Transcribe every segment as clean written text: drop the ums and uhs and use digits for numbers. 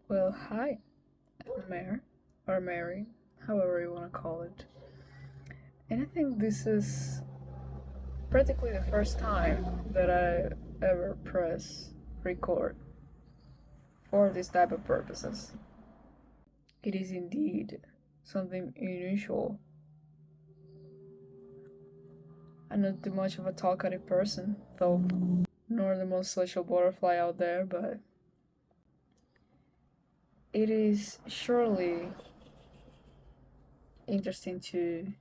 Well, hi, I'm Maer, or Mary, however you want to call it. And I think this is practically the first time that I ever press record for this type of purposes. It is indeed something unusual. I'm not too much of a talkative person, though, nor the most social butterfly out there, but it is surely interesting to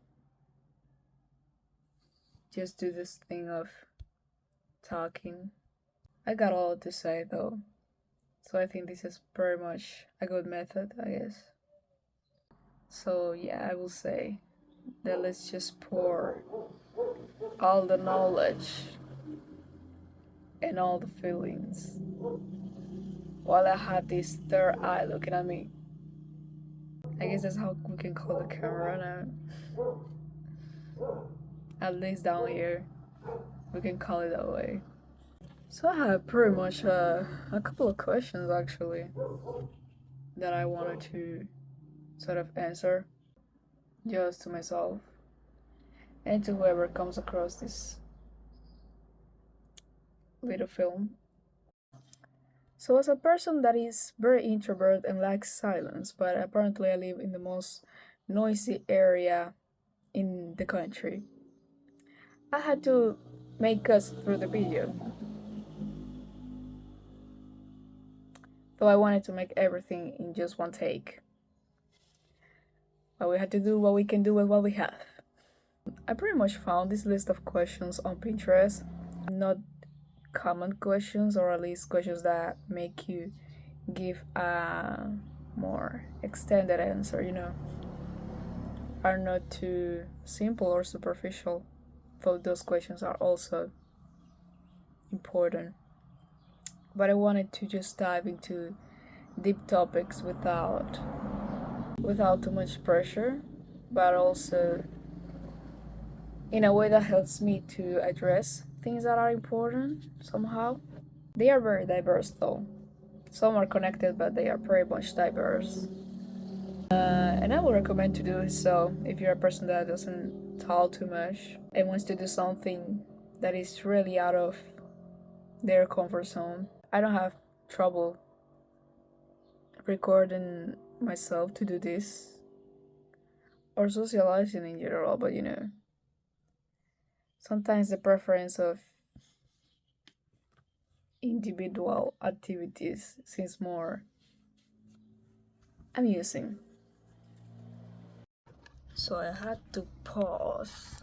just do this thing of talking. I got a lot to say though, so I think this is very much a good method, I guess. So yeah, I will say that let's just pour all the knowledge and all the feelings while I have this third eye looking at me. I guess that's how we can call the camera now. At least down here, we can call it that way. So I have pretty much a couple of questions actually that I wanted to sort of answer just to myself and to whoever comes across this little film. So, as a person that is very introvert and likes silence, but apparently I live in the most noisy area in the country, I had to make cuts through the video. Though I wanted to make everything in just one take. But we had to do what we can do with what we have. I pretty much found this list of questions on Pinterest. Not common questions, or at least questions that make you give a more extended answer, are not too simple or superficial, though those questions are also important. But I wanted to just dive into deep topics without too much pressure, but also in a way that helps me to address things that are important somehow. They are very diverse though. Some are connected, but they are very much diverse. And I would recommend to do so if you're a person that doesn't talk too much and wants to do something that is really out of their comfort zone. I don't have trouble recording myself to do this or socializing in general, but sometimes the preference of individual activities seems more amusing. So I had to pause.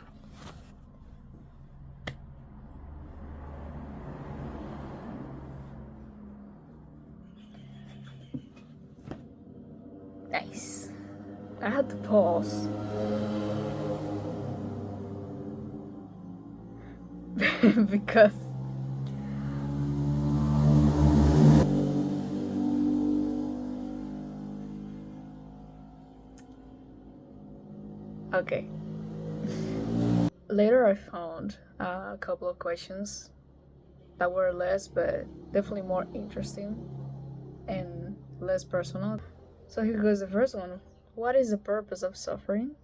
Nice. I had to pause because okay. Later I found a couple of questions that were less but definitely more interesting and less personal. So here goes the first one. What is the purpose of suffering?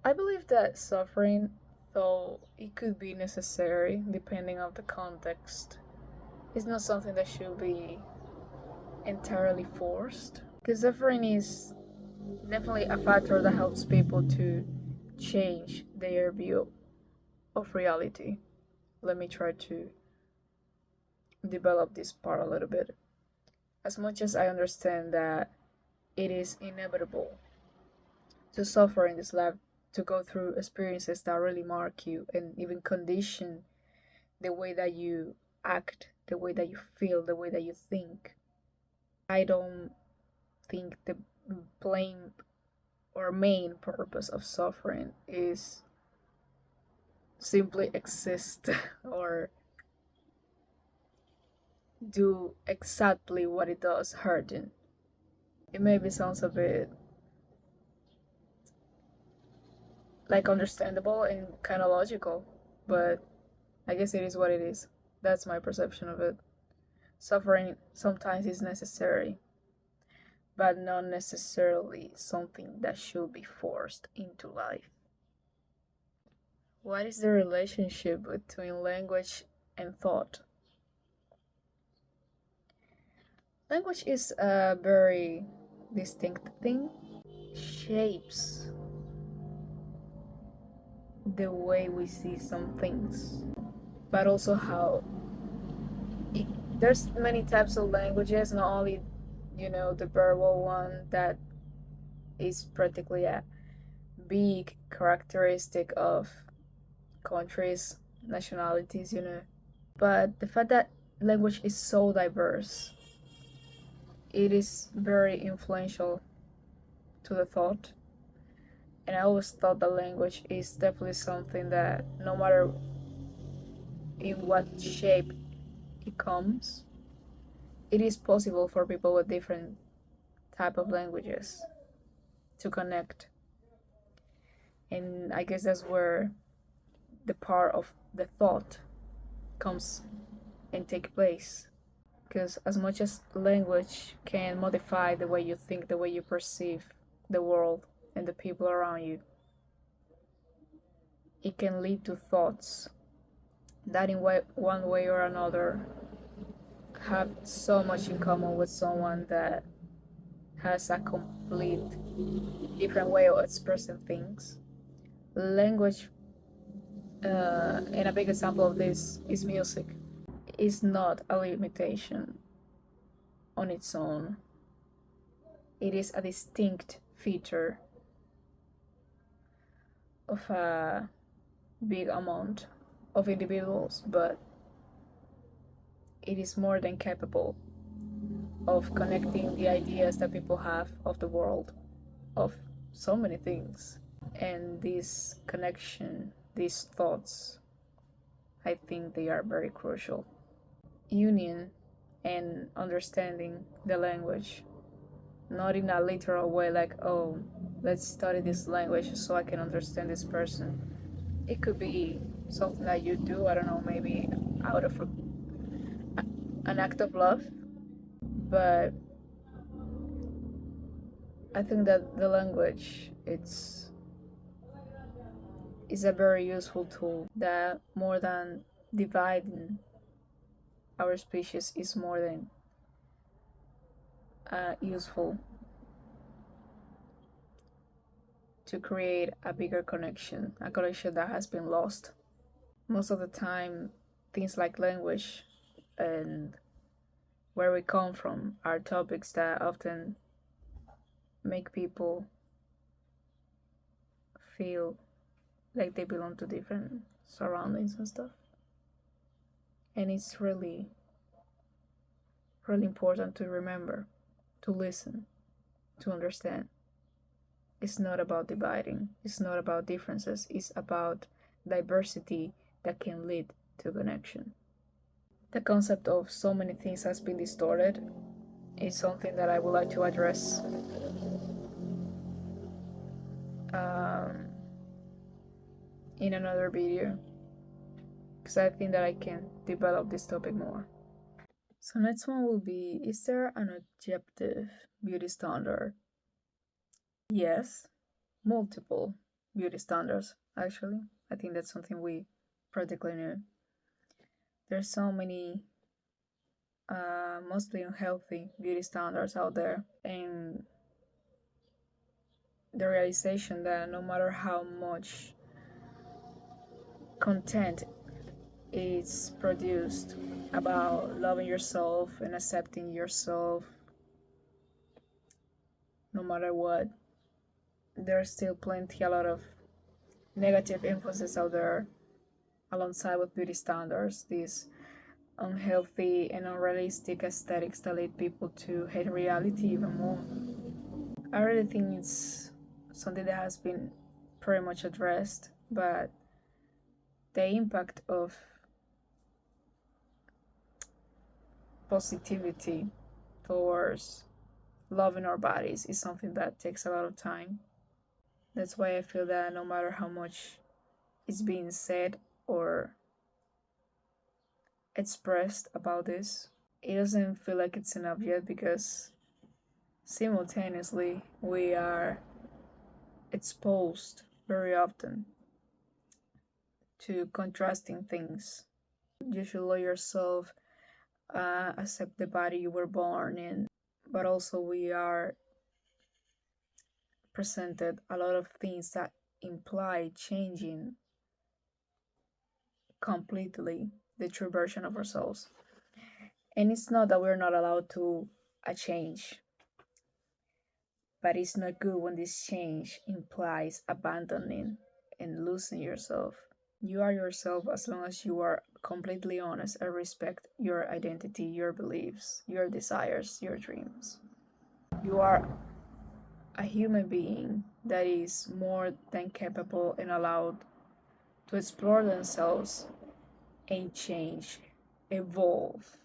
I believe that suffering, though it could be necessary depending on the context, is not something that should be entirely forced. Because suffering is definitely a factor that helps people to change their view of reality. Let me try to develop this part a little bit. As much as I understand that it is inevitable to suffer in this life, to go through experiences that really mark you and even condition the way that you act, the way that you feel, the way that you think. I don't think the plain or main purpose of suffering is simply exist or do exactly what it does, hurting. It maybe sounds a bit like understandable and kind of logical, but I guess it is what it is. That's my perception of it. Suffering sometimes is necessary, but not necessarily something that should be forced into life. What is the relationship between language and thought? Language is a very distinct thing. It shapes the way we see some things, but also how it, there's many types of languages, not only the verbal one that is practically a big characteristic of countries, nationalities. But the fact that language is so diverse, it is very influential to the thought. And I always thought that language is definitely something that no matter in what shape it comes, it is possible for people with different type of languages to connect. And I guess that's where the part of the thought comes and take place. Because as much as language can modify the way you think, the way you perceive the world and the people around you, it can lead to thoughts that in one way or another have so much in common with someone that has a complete different way of expressing things. Language, and a big example of this is music, is not a limitation on its own. It is a distinct feature of a big amount of individuals, but it is more than capable of connecting the ideas that people have of the world, of so many things. And this connection, these thoughts, I think they are very crucial. Union and understanding the language, not in a literal way like, oh, let's study this language so I can understand this person. It could be something that you do, I don't know, maybe out of an act of love, but I think that the language is a very useful tool that more than dividing our species is more than useful to create a bigger connection, a connection that has been lost. Most of the time, things like language and where we come from are topics that often make people feel like they belong to different surroundings and stuff. And it's really, really important to remember, to listen, to understand. It's not about dividing, it's not about differences, it's about diversity that can lead to connection. The concept of so many things has been distorted is something that I would like to address in another video, because I think that I can develop this topic more. So next one will be, is there an objective beauty standard? Yes, multiple beauty standards actually. I think that's something we practically knew. There's so many mostly unhealthy beauty standards out there, and the realization that no matter how much content is produced about loving yourself and accepting yourself, no matter what, there's still a lot of negative influences out there alongside with beauty standards, these unhealthy and unrealistic aesthetics that lead people to hate reality even more. I really think it's something that has been pretty much addressed, but the impact of positivity towards loving our bodies is something that takes a lot of time. That's why I feel that no matter how much is being said or expressed about this, it doesn't feel like it's enough yet because simultaneously we are exposed very often to contrasting things. You should love yourself, accept the body you were born in, but also we are presented a lot of things that imply changing completely the true version of ourselves. And it's not that we're not allowed to a change, but it's not good when this change implies abandoning and losing yourself. You are yourself as long as you are completely honest and respect your identity, your beliefs, your desires, your dreams. You are a human being that is more than capable and allowed to explore themselves and change, evolve.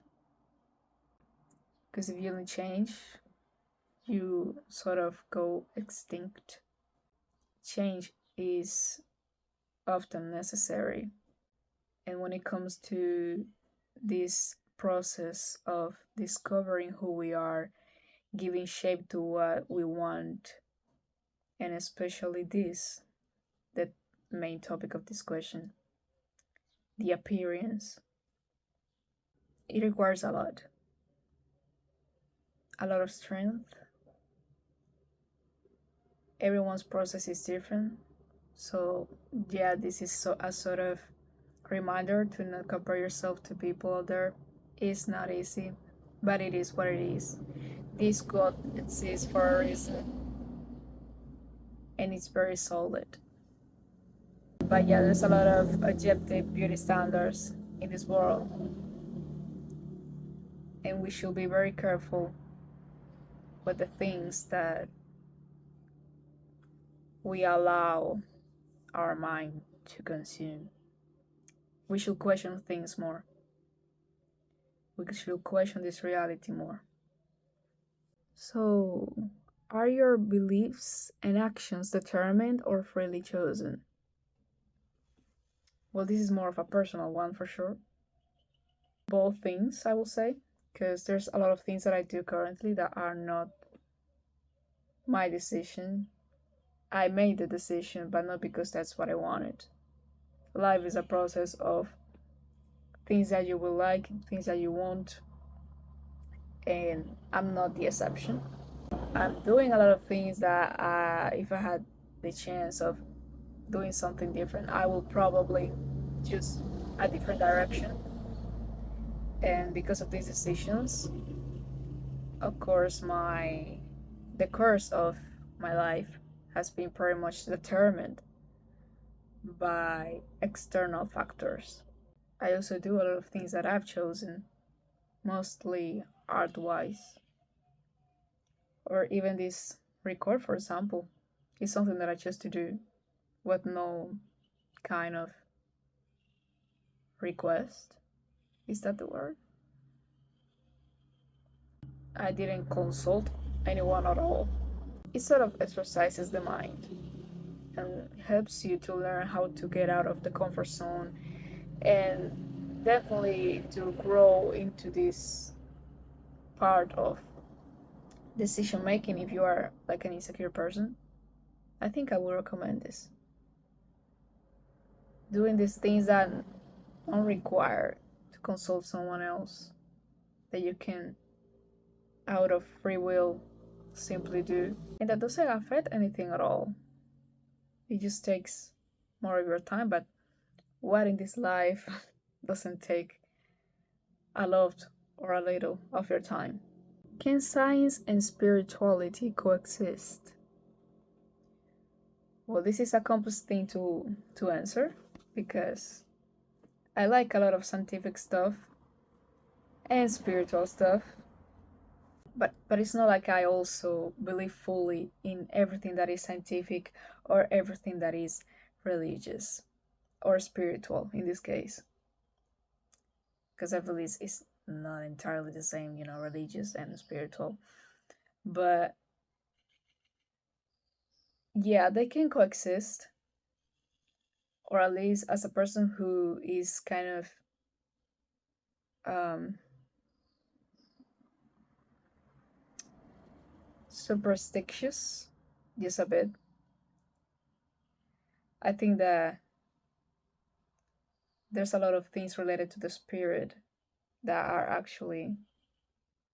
Because if you don't change, you sort of go extinct. Change is often necessary. And when it comes to this process of discovering who we are, giving shape to what we want, and especially this, the main topic of this question, the appearance, it requires a lot of strength. Everyone's process is different. So, yeah, this is a sort of reminder to not compare yourself to people out there. It's not easy, but it is what it is. This God exists for a reason, and it's very solid. But yeah, there's a lot of objective beauty standards in this world, and we should be very careful with the things that we allow our mind to consume. We should question things more. We should question this reality more. So, are your beliefs and actions determined or freely chosen? Well, this is more of a personal one for sure. Both things, I will say, because there's a lot of things that I do currently that are not my decision. I made the decision, but not because that's what I wanted. Life is a process of things that you will like, things that you won't, and I'm not the exception. I'm doing a lot of things that if I had the chance of doing something different, I will probably choose a different direction. And because of these decisions, of course, the course of my life has been pretty much determined by external factors. I also do a lot of things that I've chosen, mostly art wise, or even this record, for example, is something that I chose to do with no kind of request. Is that the word? I didn't consult anyone at all. It sort of exercises the mind and helps you to learn how to get out of the comfort zone and definitely to grow into this part of decision making if you are like an insecure person. I think I would recommend this. Doing these things that don't require to consult someone else, that you can, out of free will, simply do. And that doesn't affect anything at all. It just takes more of your time, but what in this life doesn't take a lot or a little of your time? Can science and spirituality coexist? Well, this is a complex thing to answer because I like a lot of scientific stuff and spiritual stuff, but it's not like I also believe fully in everything that is scientific or everything that is religious or spiritual in this case, because I believe it's not entirely the same, religious and spiritual. But yeah, they can coexist, or at least as a person who is kind of um superstitious, just a bit. I think that there's a lot of things related to the spirit that are actually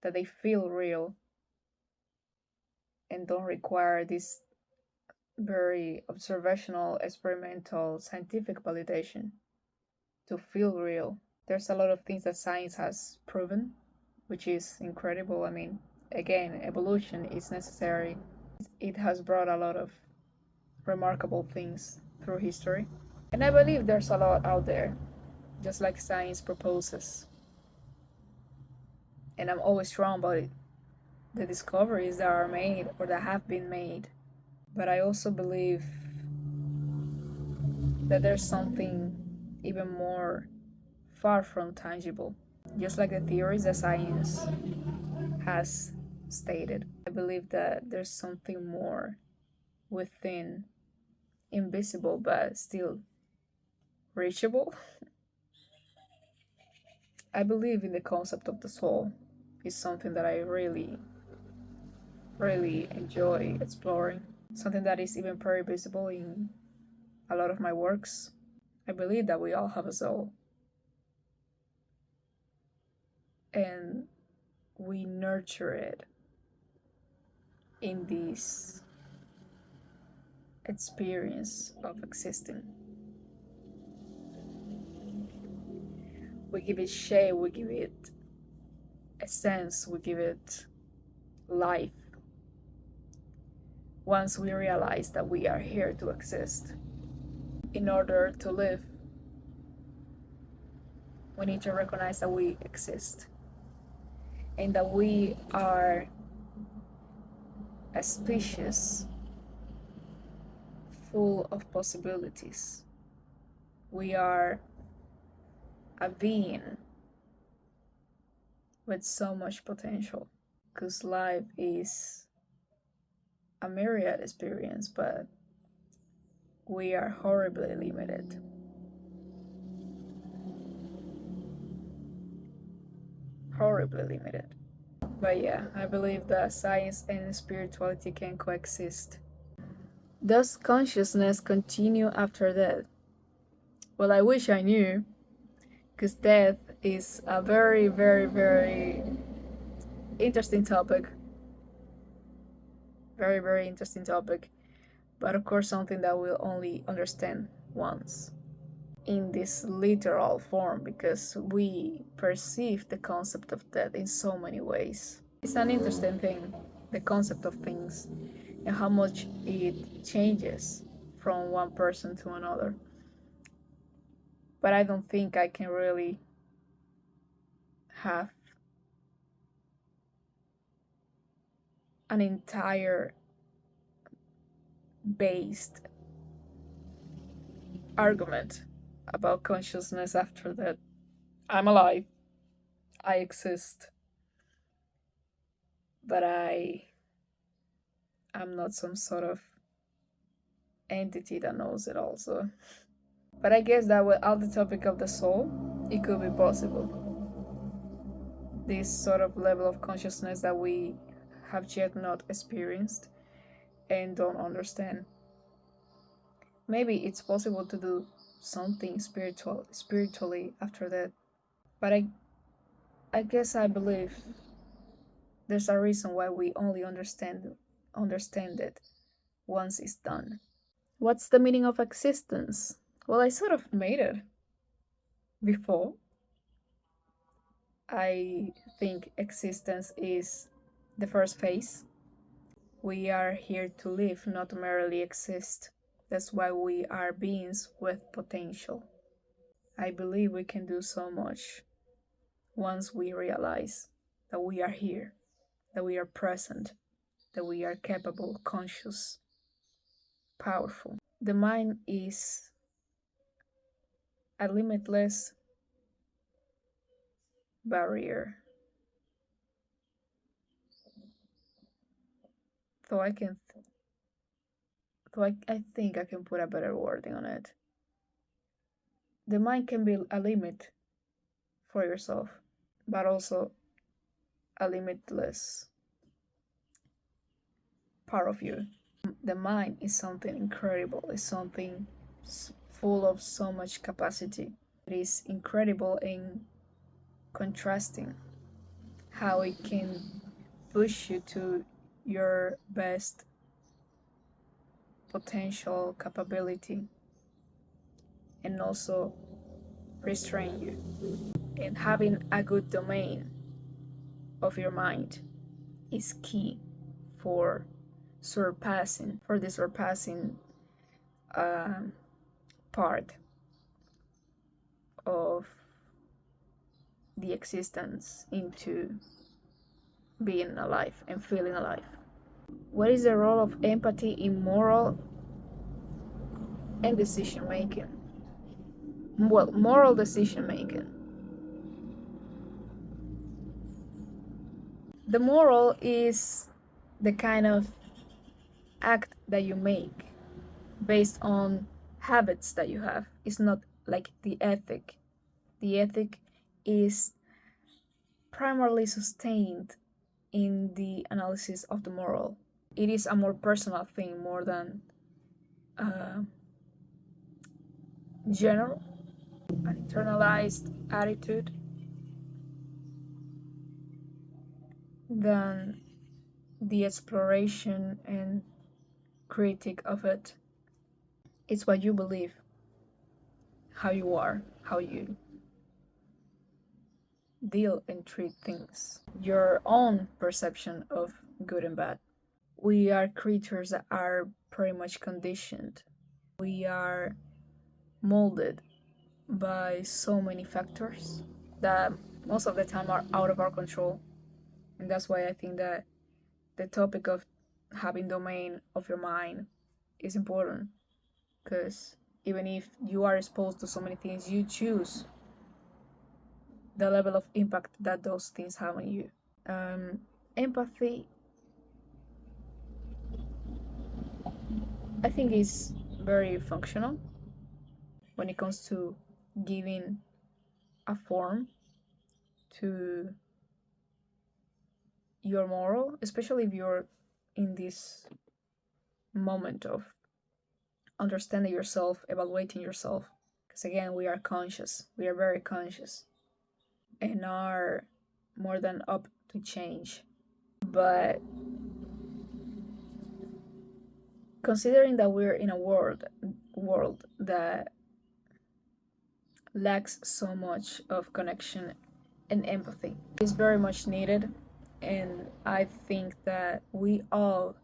that they feel real and don't require this very observational, experimental, scientific validation to feel real. There's a lot of things that science has proven, which is incredible. I mean, again, evolution is necessary. It has brought a lot of remarkable things through history. And I believe there's a lot out there, just like science proposes. And I'm always drawn by the discoveries that are made or that have been made. But I also believe that there's something even more far from tangible. Just like the theories that science has stated, I believe that there's something more within, invisible but still reachable. I believe in the concept of the soul. It's something that I really, really enjoy exploring. Something that is even very visible in a lot of my works. I believe that we all have a soul. And we nurture it in this experience of existing. We give it shape, we give it a sense, we give it life. Once we realize that we are here to exist, in order to live, we need to recognize that we exist and that we are a species full of possibilities. We are a being with so much potential because life is a myriad experience, but we are horribly limited. Horribly limited. But yeah, I believe that science and spirituality can coexist. Does consciousness continue after death? Well, I wish I knew, because death is a very, very, very interesting topic. Very, very interesting topic. But of course, something that we'll only understand once in this literal form, because we perceive the concept of death in so many ways. It's an interesting thing, the concept of things, and how much it changes from one person to another. But I don't think I can really have an entire based argument about consciousness after that. I'm alive, I exist, but I'm not some sort of entity that knows it also. But I guess that without the topic of the soul, it could be possible. This sort of level of consciousness that we have yet not experienced and don't understand. Maybe it's possible to do something spiritually after that. But I guess I believe there's a reason why we only understand it once it's done. What's the meaning of existence? Well, I sort of made it before. I think existence is the first phase. We are here to live, not merely exist. That's why we are beings with potential. I believe we can do so much once we realize that we are here, that we are present, that we are capable, conscious, powerful. The mind is a limitless barrier. So I think I can put a better wording on it. The mind can be a limit for yourself, but also a limitless part of you. The mind is something incredible, it's something full of so much capacity. It is incredible in contrasting how it can push you to your best potential capability and also restrain you. And having a good domain of your mind is key for the surpassing part of the existence into being alive and feeling alive. What is the role of empathy in moral and decision making? Well, moral decision making. The moral is the kind of act that you make based on habits that you have. It's not like the ethic. The ethic is primarily sustained in the analysis of the moral. It is a more personal thing more than general, an internalized attitude than the exploration and critique of it. It's what you believe, how you are, how you deal and treat things, your own perception of good and bad. We are creatures that are pretty much conditioned. We are molded by so many factors that most of the time are out of our control. And that's why I think that the topic of having domain of your mind is important, because even if you are exposed to so many things, you choose the level of impact that those things have on you. Empathy, I think, is very functional when it comes to giving a form to your moral, especially if you're in this moment of understanding yourself, evaluating yourself. Because again, we are conscious, we are very conscious, and are more than up to change. But considering that we're in a world that lacks so much of connection and empathy, is very much needed. And I think that we all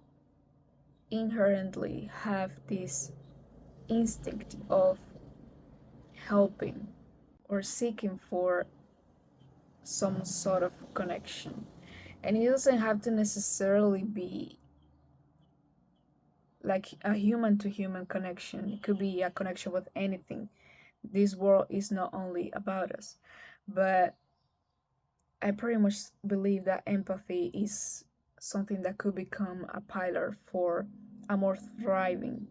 inherently have this instinct of helping or seeking for some sort of connection. And it doesn't have to necessarily be like a human to human connection, it could be a connection with anything. This world is not only about us, but I pretty much believe that empathy is something that could become a pillar for a more thriving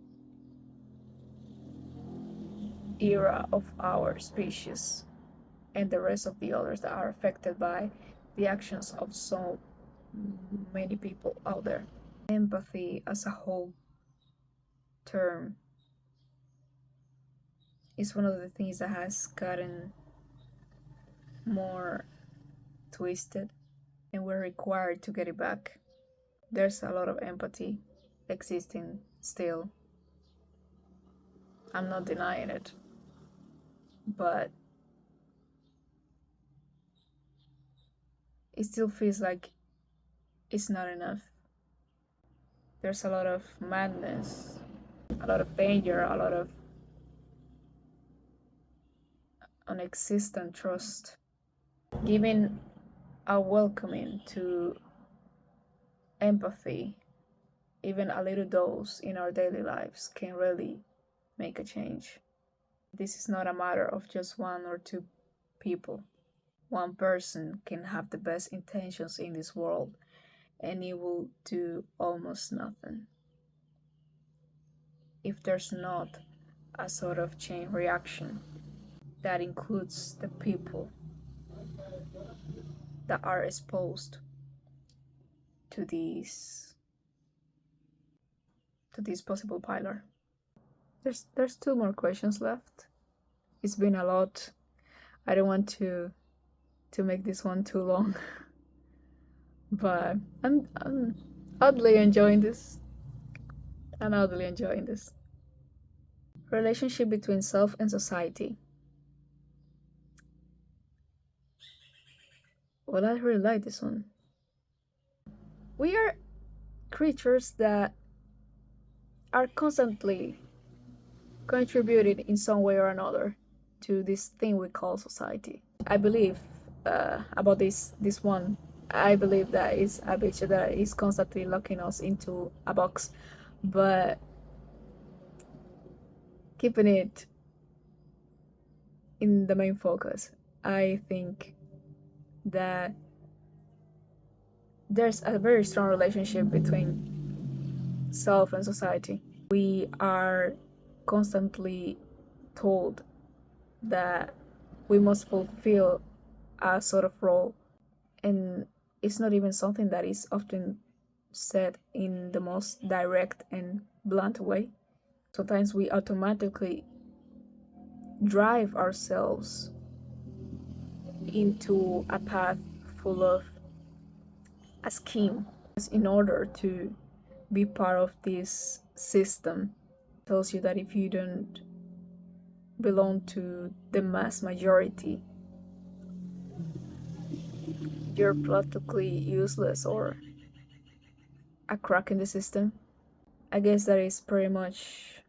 era of our species and the rest of the others that are affected by the actions of so many people out there. Empathy as a whole term is one of the things that has gotten more twisted, and we're required to get it back. There's a lot of empathy existing still. I'm not denying it, but it still feels like it's not enough. There's a lot of madness, a lot of danger, a lot of unexistent trust. Giving a welcoming to empathy, even a little dose in our daily lives, can really make a change. This is not a matter of just one or two people. One person can have the best intentions in this world and it will do almost nothing if there's not a sort of chain reaction that includes the people that are exposed to these to this possible pillar. There's 2 more questions left. It's been a lot. I don't want to make this one too long. But I'm oddly enjoying this. I'm oddly enjoying this. Relationship between self and society. Well, I really like this one. We are creatures that are constantly contributing in some way or another to this thing we call society. I believe about this one. I believe that it's a bitch that is constantly locking us into a box, but keeping it in the main focus. I think that there's a very strong relationship between self and society. We are constantly told that we must fulfill a sort of role, and it's not even something that is often said in the most direct and blunt way. Sometimes we automatically drive ourselves into a path full of a scheme in order to be part of this system. It tells you that if you don't belong to the mass majority, you're practically useless or a crack in the system. I guess that is pretty much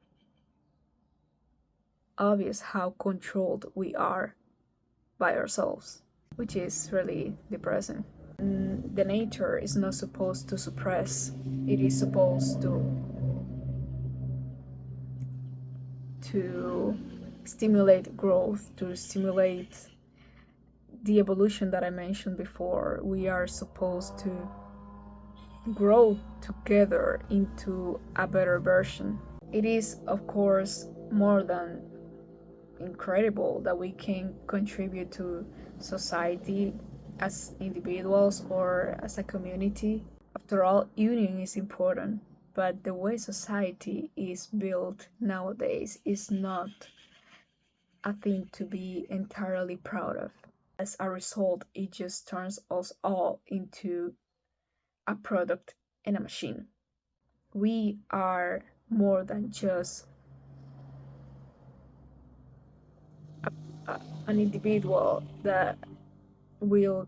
obvious how controlled we are by ourselves, which is really depressing. The nature is not supposed to suppress, it is supposed to stimulate growth, to stimulate the evolution that I mentioned before. We are supposed to grow together into a better version. It is, of course, more than incredible that we can contribute to society as individuals or as a community. After all, union is important, but the way society is built nowadays is not a thing to be entirely proud of. As a result, it just turns us all into a product and a machine. We are more than just an individual that will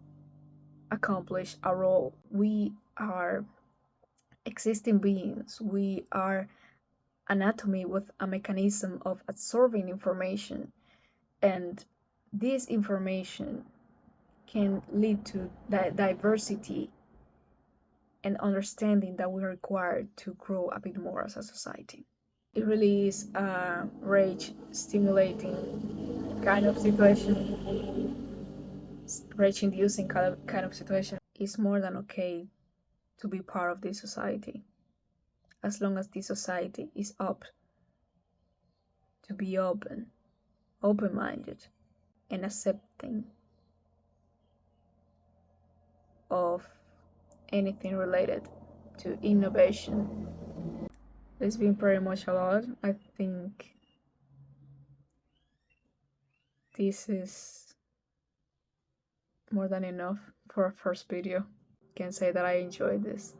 accomplish a role. We are existing beings. We are anatomy with a mechanism of absorbing information, and this information can lead to diversity and understanding that we require to grow a bit more as a society. It really is a rage stimulating kind of situation, rage inducing kind of situation. It's more than okay to be part of this society, as long as this society is up to be open-minded, and accepting of anything related to innovation. It's been pretty much a lot. I think this is more than enough for a first video. Can say that I enjoyed this.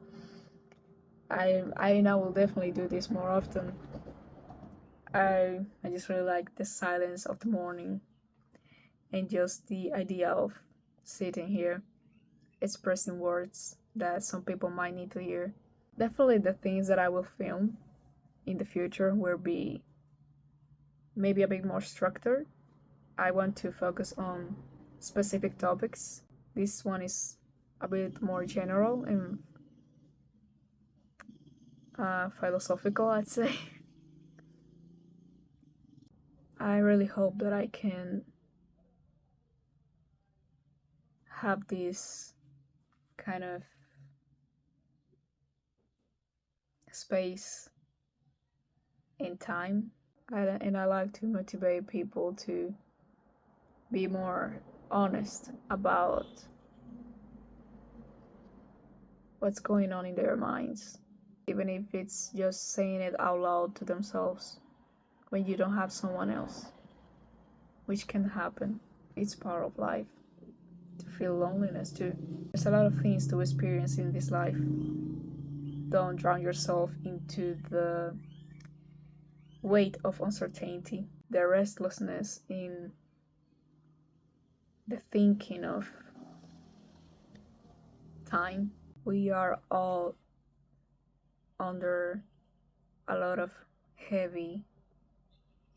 I know will definitely do this more often. I just really like the silence of the morning and just the idea of sitting here expressing words that some people might need to hear. Definitely the things that I will film in the future will be maybe a bit more structured. I want to focus on specific topics. This one is a bit more general and philosophical, I'd say. I really hope that I can have this kind of space and time. And I like to motivate people to be more honest about what's going on in their minds even if it's just saying it out loud to themselves when you don't have someone else, which can happen. It's part of life to feel loneliness too. There's a lot of things to experience in this life. Don't drown yourself into the weight of uncertainty, the restlessness in the thinking of time. We are all under a lot of heavy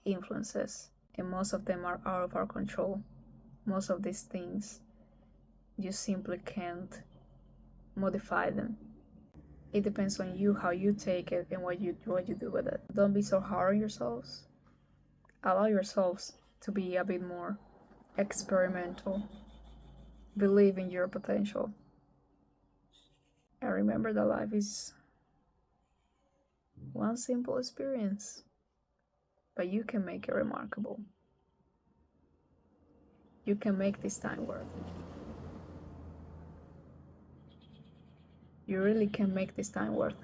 influences, and most of them are out of our control. Most of these things, you simply can't modify them. It depends on you how you take it and what you do with it. Don't be so hard on yourselves. Allow yourselves to be a bit more experimental. Believe in your potential. And remember that life is one simple experience, but you can make it remarkable. You can make this time worth. You really can make this time worth.